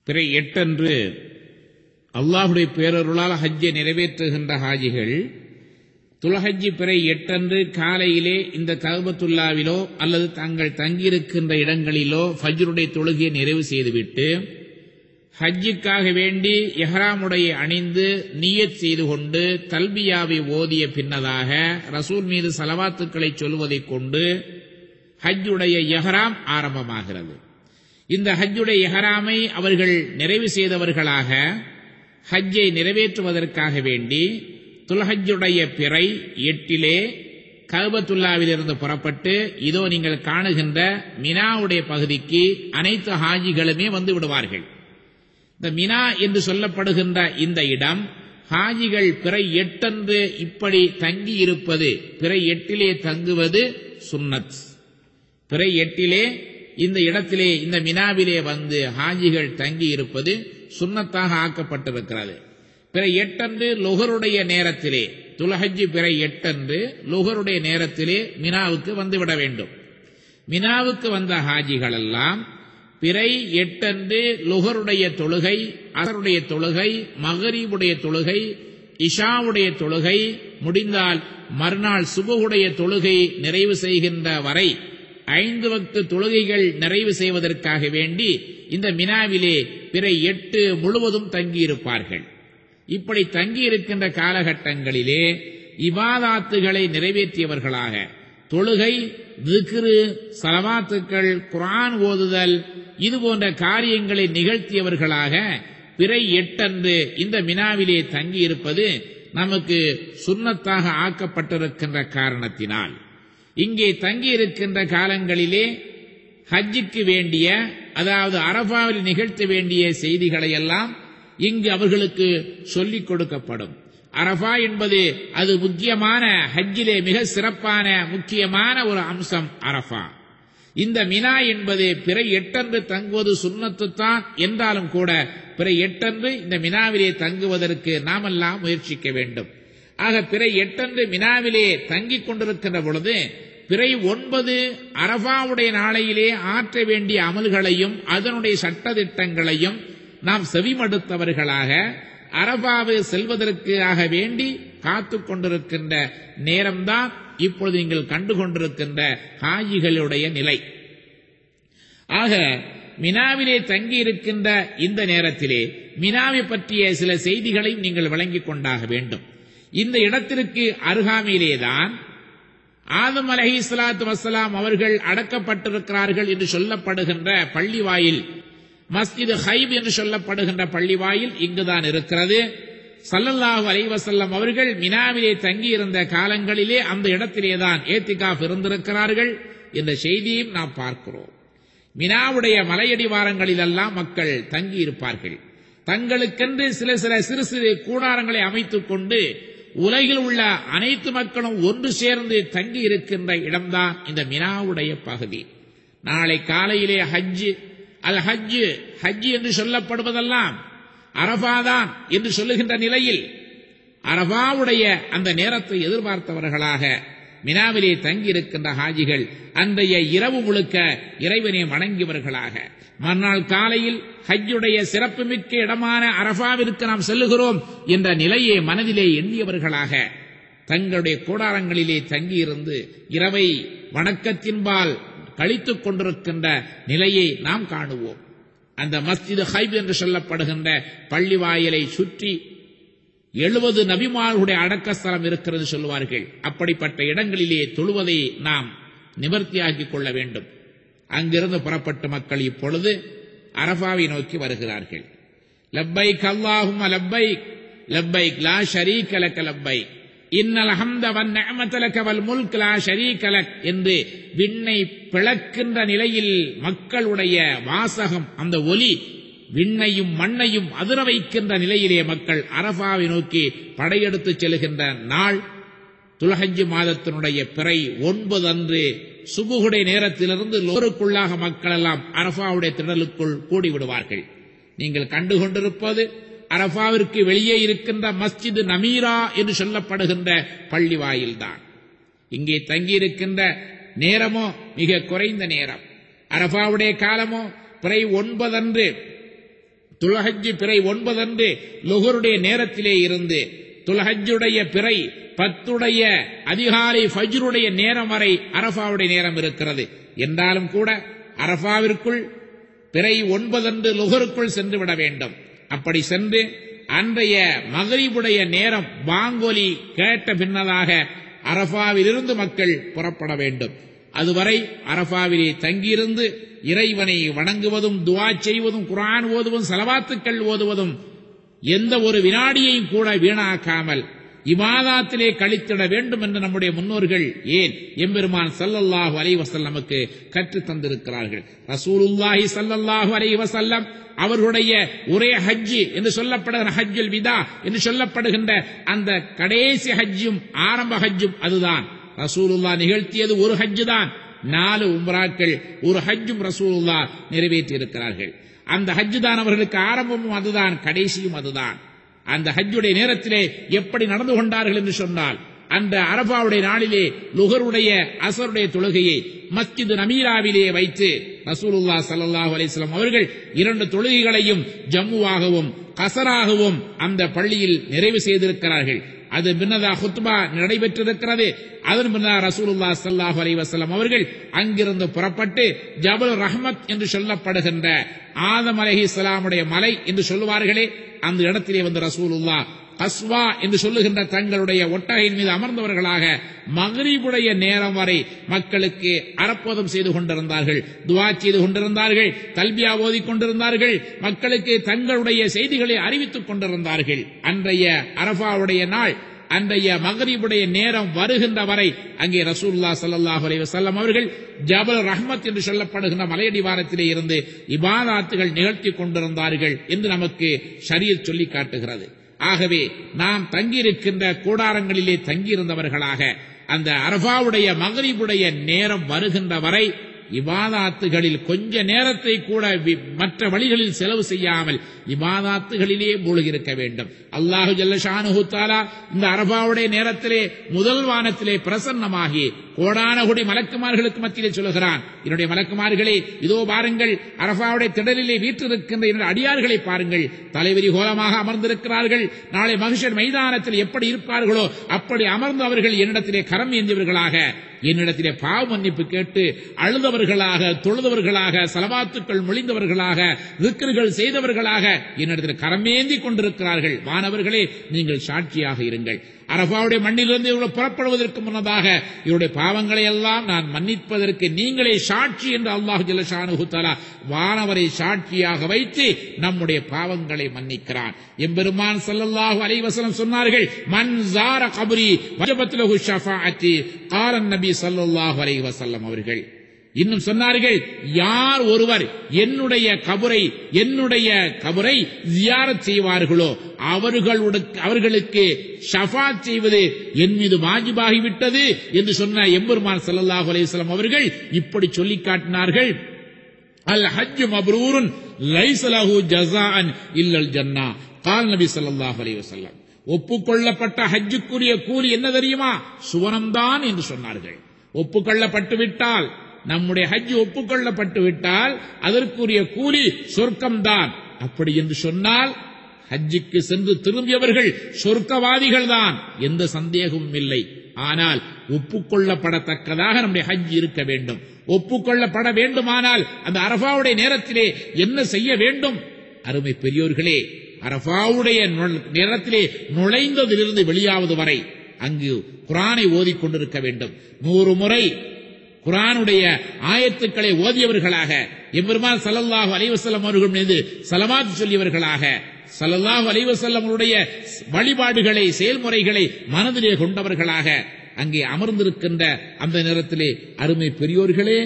பிறை 8 அன்று அல்லாஹ்வுடைய பேரருளால் ஹஜ்ஜை நிறைவேற்றுகின்ற ஹாஜிகள் துல்ஹஜ் பிறை 8 அன்று காலையிலே இந்த கஅபத்துல்லாவிலோ அல்லது தங்கள் தங்கியிருக்கின்ற இடங்களிலோ ஃபஜ்ருடைய தொழுகையை நிறைவு செய்துவிட்டு ஹஜ்ஜுக்காக வேண்டி இஹ்ராமுடைய அணிந்து நியத் செய்து கொண்டு தல்பியாவை ஓதிய பின்னதாக ரசூல் மீது ஸலவாத்துக்களை சொல்வதைக் கொண்டு ஹஜ்ஜுடைய இஹ்ராம் ஆரம்பமாகிறது. இந்த ஹஜ்ஜுடைய இஹ்ராமை அவர்கள் நிறைவு செய்தவர்களாக ஹஜ்ஜை நிறைவேற்றுவதற்காக வேண்டி துல்ஹஜ்ஜுடைய பிறை 8 கஅபத்துல்லாவிலிருந்து புறப்பட்டு இதோ நீங்கள் காணுகின்ற மினாவுடைய பகுதிக்கு அனைத்து ஹாஜிகளுமே வந்து விடுவார்கள். இந்த மினா என்று சொல்லப்படுகின்ற இந்த இடம் ஹாஜிகள் பிறை 8 அன்று இப்படி தங்கி இருப்பது, பிறை 8 தங்குவது சுன்னத். பிறை 8 இந்த இடத்திலே இந்த மினாவிலே வந்து ஹாஜிகள் தங்கி இருப்பது சுன்னத்தாக ஆக்கப்பட்டிருக்கிறது. பிறை 8 அன்று லுஹருடைய நேரத்திலே, துல்ஹஜ் பிறை 8 அன்று லுஹருடைய நேரத்திலே மினாவுக்கு வந்துவிட வேண்டும். மினாவுக்கு வந்த ஹாஜிகள் எல்லாம் பிறை 8 அன்று லுஹருடைய தொழுகை, அஸருடைய தொழுகை, மக்ரிபுடைய தொழுகை, இஷாவுடைய தொழுகை முடிந்தால் மறுநாள் சுபஹுடைய தொழுகை நிறைவு செய்கின்ற வரை 5 வக்து தொழுகைகள் நிறைவு செய்வதற்காக வேண்டி இந்த மினாவிலே பிறை 8 முழுவதும் தங்கியிருப்பார்கள். இப்படி தங்கியிருக்கின்ற காலகட்டங்களிலே இபாதாத்துகளை நிறைவேற்றியவர்களாக தொழுகை, திக்ரு, ஸலவாத்துக்கள், குர்ஆன் ஓதுதல் இது போன்ற காரியங்களை நிகழ்த்தியவர்களாக பிறை 8 அன்று இந்த மினாவிலே தங்கியிருப்பது நமக்கு சுன்னத்தாக ஆக்கப்பட்டிருக்கின்ற காரணத்தினால் இங்கே தங்கியிருக்கின்ற காலங்களிலே ஹஜ்ஜுக்கு வேண்டிய, அதாவது அரஃபாவில் நிகழ்த்த வேண்டிய செய்திகளை எல்லாம் இங்கு அவர்களுக்கு சொல்லிக் கொடுக்கப்படும். அரஃபா என்பது அது முக்கியமான ஹஜ்ஜிலே மிக சிறப்பான முக்கியமான ஒரு அம்சம் அரஃபா. இந்த மினா என்பது பிறை 8 அன்று தங்குவது சுன்னத்துத்தான் என்றாலும் கூட பிறை 8 அன்று இந்த மினாவிலே தங்குவதற்கு நாமெல்லாம் முயற்சிக்க வேண்டும். ஆக பிறை 8 அன்று மினாவிலே தங்கிக் கொண்டிருக்கின்ற பொழுது பிறை 9 அரஃபாவுடைய நாளையிலே ஆற்ற வேண்டிய அமல்களையும் அதனுடைய சட்டதிட்டங்களையும் நாம் செவிமடுத்தவர்களாக அரஃபாவை செல்வதற்காக வேண்டி காத்துக் கொண்டிருக்கின்ற நேரம்தான் இப்பொழுது நீங்கள் கண்டுகொண்டிருக்கின்ற ஹாஜிகளுடைய நிலை. ஆக மினாவிலே தங்கியிருக்கின்ற இந்த நேரத்திலே மினாவை பற்றிய சில செய்திகளையும் நீங்கள் விளங்கிக் கொண்டாக வேண்டும். இந்த இடத்திற்கு அருகாமையிலேதான் ஆதம் அலைஹிஸ்ஸலாத்து வஸ்ஸலாம் அவர்கள் அடக்கப்பட்டிருக்கிறார்கள் என்று சொல்லப்படுகின்ற பள்ளிவாயில், மஸ்ஜித் ஹைப் என்று சொல்லப்படுகின்ற பள்ளிவாயில் இங்குதான் இருக்கிறது. ஸல்லல்லாஹு அலைஹி வஸல்லம் அவர்கள் மினாவிலே தங்கியிருந்த காலங்களிலே அந்த இடத்திலேதான் ஏத்திகாஃப் இருந்திருக்கிறார்கள் என்ற செய்தியும் நாம் பார்க்கிறோம். மினாவுடைய மலையடிவாரங்களிலெல்லாம் மக்கள் தங்கியிருப்பார்கள். தங்களுக்கென்று சில சிறு சிறு கூடாரங்களை அமைத்துக் கொண்டு உலகில் உள்ள அனைத்து மக்களும் ஒன்று சேர்ந்து தங்கி இருக்கின்ற இடம்தான் இந்த மினாவுடைய பகுதி. நாளை காலையிலே அல் ஹஜ் என்று சொல்லப்படுவதெல்லாம் அரஃபாதான் என்று சொல்லுகின்ற நிலையில் அரஃபாவுடைய அந்த நேரத்தை எதிர்பார்த்தவர்களாக மினாவிலே தங்கியிருக்கின்ற ஹாஜிகள் அன்றைய இரவு முழுக்க இறைவனை வணங்கியவர்களாக மறுநாள் காலையில் ஹஜ்ஜுடைய சிறப்புமிக்க இடமான அரஃபாவிற்கு நாம் செல்லுகிறோம் என்ற நிலையை மனதிலே எண்ணியவர்களாக தங்களுடைய கூடாரங்களிலே தங்கியிருந்து இரவை வணக்கத்தின்பால் கழித்துக் கொண்டிருக்கின்ற நிலையை நாம் காணுவோம். அந்த மஸ்ஜித் ஹைப் என்று சொல்லப்படுகின்ற பள்ளிவாயலை சுற்றி 70 நபிமார்களுடைய அடக்கஸ்தலம் இருக்கிறது சொல்லுவார்கள். அப்படிப்பட்ட இடங்களிலே தொழுவதை நாம் நிவர்த்தியாக்கிக் கொள்ள வேண்டும். அங்கிருந்து புறப்பட்ட மக்கள் இப்பொழுது அரஃபாவை நோக்கி வருகிறார்கள். லப்பைக் அல்லாஹும்ம லப்பைக் லப்பைக் லா ஷரீக லக லப்பைக் இன்னல் ஹம்த வன் நிஅமத லக வல் முல்க் லா ஷரீக லக் என்று விண்ணை பிளக்கின்ற நிலையில் மக்களுடைய வாசகம், அந்த ஒலி விண்ணையும் மண்ணையும் அதிர வைக்கின்ற நிலையிலே மக்கள் அரஃபாவை நோக்கி படையெடுத்து செல்கின்ற நாள் துல்ஹஜ் மாதத்தினுடைய பிறை 9 அன்று சுபுகுடைய நேரத்திலிருந்து லோருக்குள்ளாக மக்கள் எல்லாம் அரஃபாவுடைய திடலுக்குள் கூடிவிடுவார்கள். நீங்கள் கண்டுகொண்டிருப்பது அரஃபாவிற்கு வெளியே இருக்கின்ற மஸ்ஜித் நமீரா என்று சொல்லப்படுகின்ற பள்ளி வாயில்தான். இங்கே தங்கியிருக்கின்ற நேரமோ மிக குறைந்த நேரம். அரஃபாவுடைய காலமோ பிறை 9 அன்று துல்ஹஜ் பிறை 9 அன்று லுஹருடைய நேரத்திலே இருந்து துல்ஹஜ்ஜுடைய பிறை 10 அதிகாலை ஃபஜ்ருடைய நேரம் வரை அரஃபாவுடைய நேரம் இருக்கிறது. என்றாலும் கூட அரஃபாவிற்குள் பிறை 9 அன்று லுஹருக்குள் சென்று விட வேண்டும். அப்படி சென்று அன்றைய மக்ரிபுடைய நேரம் வாங்கொலி கேட்ட பின்னதாக அரஃபாவிலிருந்து மக்கள் புறப்பட வேண்டும். அதுவரை அரஃபாவிலே தங்கியிருந்து இறைவனை வணங்குவதும் துஆ செய்வதும் குர்ஆன் ஓதுவதும் ஸலவாத்துக்கள் ஓதுவதும் எந்த ஒரு வினாடியையும் கூட வீணாக்காமல் இபாதத்திலே கழித்திட வேண்டும் என்று நம்முடைய முன்னோர்கள் ஏன் எம்பெருமான் ஸல்லல்லாஹு அலைஹி வஸல்லமுக்கு கற்றுத் தந்திருக்கிறார்கள். ரசூலுல்லாஹி ஸல்லல்லாஹு அலைஹி வஸல்லம் அவர்களுடைய ஒரே ஹஜ் என்று சொல்லப்படுகிற ஹஜ்ஜுல் விதா என்று சொல்லப்படுகின்ற அந்த கடைசி ஹஜ்ஜும் ஆரம்ப ஹஜ்ஜும் அதுதான். ரசூலுல்லாஹ் நிகழ்த்தியது ஒரு ஹஜ் தான். 4 உம்ராக்கள், ஒரு ஹஜ்ஜும் ரசூலுல்லாஹ் நிறைவேற்றி இருக்கிறார்கள். அந்த ஹஜ் தான் அவர்களுக்கு ஆரம்பமும் அதுதான், கடைசியும் அதுதான். அந்த ஹஜ்ஜுடைய நேரத்திலே எப்படி நடந்து கொண்டார்கள் என்று சொன்னால், அந்த அரஃபாவுடைய நாளிலே லுஹருடைய அஸருடைய தொழுகையை மஸ்ஜித் நமீராவிலே வைத்து ரசூலுல்லாஹ் ஸல்லல்லாஹு அலைஹி வஸல்லம் அவர்கள் 2 தொழுகைகளையும் ஜம்முவாகவும் கஸராகவும் அந்த பள்ளியில் நிறைவு செய்திருக்கிறார்கள். அது பின்னதா ஹுத்பா நடைபெற்றிருக்கிறது. அதன் பின்னர் ரசூலுல்லாஹ் ஸல்லல்லாஹு அலைஹி வஸல்லம் அவர்கள் அங்கிருந்து புறப்பட்டு ஜபல் ரஹ்மத் என்று சொல்லப்படுகின்ற ஆதம் அலைஹிஸ்ஸலாமுடைய மலை என்று சொல்லுவார்களே, அந்த இடத்திலே வந்து ரசூலுல்லாஹ் கஸ்வா என்று சொல்லுகின்ற தங்களுடைய ஒட்டகையின் மீது அமர்ந்தவர்களாக மக்ரிபுடைய நேரம் வரை மக்களுக்கு அறப்போதம் செய்து கொண்டிருந்தார்கள், துஆ செய்து கொண்டிருந்தார்கள், தல்பியா ஓதிக் கொண்டிருந்தார்கள், மக்களுக்கு தங்களுடைய செய்திகளை அறிவித்துக் கொண்டிருந்தார்கள். அன்றைய அரஃபாவுடைய நாள், அன்றைய மக்ரிபுடைய நேரம் வருகின்ற வரை அங்கே ரசூலுல்லாஹ் ஸல்லல்லாஹு அலைஹி வஸல்லம் அவர்கள் ஜபல் ரஹ்மத் என்று சொல்லப்படுகின்ற மலையடிவாரத்திலே இருந்து இபாதத்துகள் நிகழ்த்தி கொண்டிருந்தார்கள் என்று நமக்கு ஷரீஅத் சொல்லி காட்டுகிறது. ஆகவே நாம் தங்கியிருக்கின்ற கூடாரங்களிலே தங்கியிருந்தவர்களாக அந்த அரஃபாவுடைய மக்ரிபுடைய நேரம் வருகின்ற வரை இபாதத்துகளில் கொஞ்ச நேரத்தை கூட மற்ற வழிகளில் செலவு செய்யாமல் இபாதத்துகளிலே மூழ்கியிருக்க வேண்டும். அல்லாஹு ஜல்ல ஷானுஹு தஆலா இந்த அரஃபாவுடைய நேரத்திலே முதல் வானத்திலே பிரசன்னமாகி கோடான கோடி மலக்குமார்களுக்கு மத்தியிலே சொல்லுகிறான், என்னுடைய மலக்குமார்களே, இதோ பாருங்கள், அரஃபாவுடைய திடலிலே வீற்றிருக்கின்ற என்னுடைய அடியார்களை பாருங்கள், தலைவிரி கோலமாக அமர்ந்திருக்கிறார்கள். நாளை மஹ்ஷர் மைதானத்தில் எப்படி இருப்பார்களோ அப்படி அமர்ந்து அவர்கள் என்னிடத்திலே கரம் ஏந்தியவர்களாக, என்னிடத்திலே பாவ மன்னிப்பு கேட்டு அழுதவர்களாக, தொழுதவர்களாக, ஸலவாத்துக்கள் மொழிந்தவர்களாக, திக்ர்கள் செய்தவர்களாக என்னிடத்தில் கரமேந்தி கொண்டிருக்கிறார்கள். வானவர்களே, நீங்கள் சாட்சியாக இருங்கள். அரஃபாவுடைய மண்ணிலிருந்து இவர்கள் புறப்படுவதற்கு முன்னதாக இவருடைய பாவங்களை எல்லாம் நான் மன்னிப்பதற்கு நீங்களே சாட்சி என்று அல்லாஹ் ஜல்ல ஷானுஹு தஆலா வானவரை சாட்சியாக வைத்து நம்முடைய பாவங்களை மன்னிக்கிறான். எம்பெருமான் ஸல்லல்லாஹு அலைஹி வஸல்லம் சொன்னார்கள், மன் ஸார கப்ரி வஜபத் லஹு ஷஃபாஅத்தி காலன் நபி ஸல்லல்லாஹு அலைஹி வஸல்லம் அவர்கள் இன்னும் சொன்னார்கள், யார் ஒருவர் என்னுடைய கபரை ஜியாரத் செய்வார்களோ அவர்களுக்கு ஷஃபாத் செய்வது என் மீது வாஜிபாகிவிட்டது என்று சொன்ன எம்பெருமான் ஸல்லல்லாஹு அலைஹி வஸல்லம் அவர்கள் இப்படி சொல்லி காட்டினார்கள், அல் ஹஜ் மப்ரூருன் லைஸ லஹு ஜஸாஅன் இல்லல் ஜன்னா கால் நபி ஸல்லல்லாஹு அலைஹி வஸல்லம். ஒப்புக்கொள்ளப்பட்ட ஹஜ்ஜுக்குரிய கூலி என்ன தெரியுமா? சுவனம்தான் என்று சொன்னார்கள். ஒப்புக்கொள்ளப்பட்டு விட்டால், நம்முடைய ஹஜ் ஒப்புக்கொள்ளப்பட்டு விட்டால் அதற்குரிய கூலி சொர்க்கம்தான். அப்படி என்று சொன்னால் ஹஜ்ஜுக்கு சென்று திரும்பியவர்கள் சொர்க்கவாதிகள் தான், எந்த சந்தேகமும் இல்லை. ஆனால் ஒப்புக்கொள்ளப்படத்தக்கதாக நம்முடைய ஹஜ் இருக்க வேண்டும். ஒப்புக்கொள்ளப்பட வேண்டுமானால் அந்த அரஃபாவுடைய நேரத்திலே என்ன செய்ய வேண்டும்? அருமை பெரியோர்களே, அரஃபாவுடைய நேரத்திலே நுழைந்ததிலிருந்து வெளியாவது வரை அங்கு குர்ஆனை ஓதிக்கொண்டிருக்க வேண்டும். 100 முறை குர்ஆனுடைய ஆயத்துக்களை ஓதியவர்களாக, எம்பெருமான் ஸல்லல்லாஹு அலைஹி வஸல்லம் அவர்கள் மீது ஸலவாத் சொல்லியவர்களாக, ஸல்லல்லாஹு அலைஹி வஸல்லம் அவருடைய வழிபாடுகளை, செயல்முறைகளை மனதிலே கொண்டவர்களாக அங்கே அமர்ந்திருக்கின்ற அந்த நேரத்திலே அருமை பெரியோர்களே,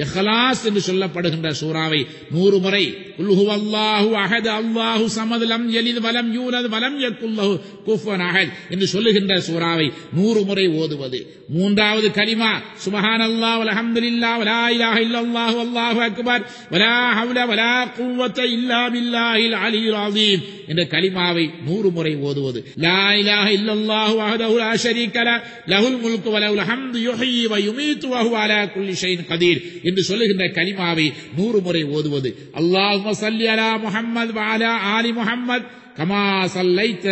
இஹ்லாஸ் என்று சொல்லப்படுகின்ற சூராவை 100 முறை, குல் ஹுவல்லாஹு அஹத் அல்லாஹு ஸமத் லம் யலித் வலம் யூலத் வலம் யக்குல் லஹு குஃபுவன் அஹத் என்று சொல்லுகின்ற சூராவை 100 முறை ஓதுவது. 3வது கலிமா சுப்ஹானல்லாஹ் வல்ஹம்துலில்லாஹ் வலா இலாஹா இல்லல்லாஹு வல்லாஹு அக்பர் வலா ஹவ்ல வலா குவத்த இல்லா பில்லாஹில் அலிய்யில் அஸீம் என்ற கலிமாவை 100 முறை ஓதுவது. லா இலாஹ இல்லல்லாஹு வஹ்தஹு லா ஷரீக லஹு லஹுல் முல்கு வ லஹுல் ஹம்து யுஹ்யி வ யுமீத்து வ ஹுவ அலா குல்லி ஷைஇன் கதீர் என்று சொல்லுகின்ற கலிமாவை 100 முறை ஓதுவது. அல்லாஹும்ம ஸல்லி அலா முஹம்மத் வ அலா ஆலி முஹம்மத் கமா ஸல்லைத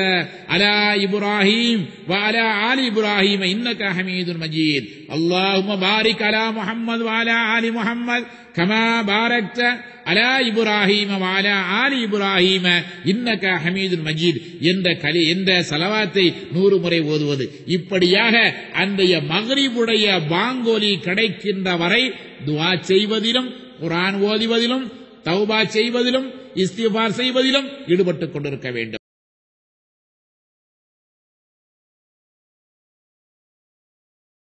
அலா இப்ராஹீம் வ அலா ஆலி இப்ராஹீம் இன்னக ஹமீதுன் மஜீத். அல்லாஹும்ம பாரிக் அலா முஹம்மத் வ அலா ஆலி முஹம்மத் கமா பாரக்த அலா இப்ராஹீம் வ அலா ஆலி இப்ராஹீம் இன்னக ஹமீதுன் மஜீத் என்ற ஸலவாத்தை 100 முறை ஓதுவது. இப்படியாக அன்றைய மக்ரிபுடைய பாங்கோலி கிடைக்கின்ற வரை துஆ செய்வதிலும், குர்ஆன் ஓதுவதிலும், தௌபா செய்வதிலும், இஸ்திக்பார் செய்வதிலும் ஈடுபட்டுக் கொண்டிருக்க வேண்டும்.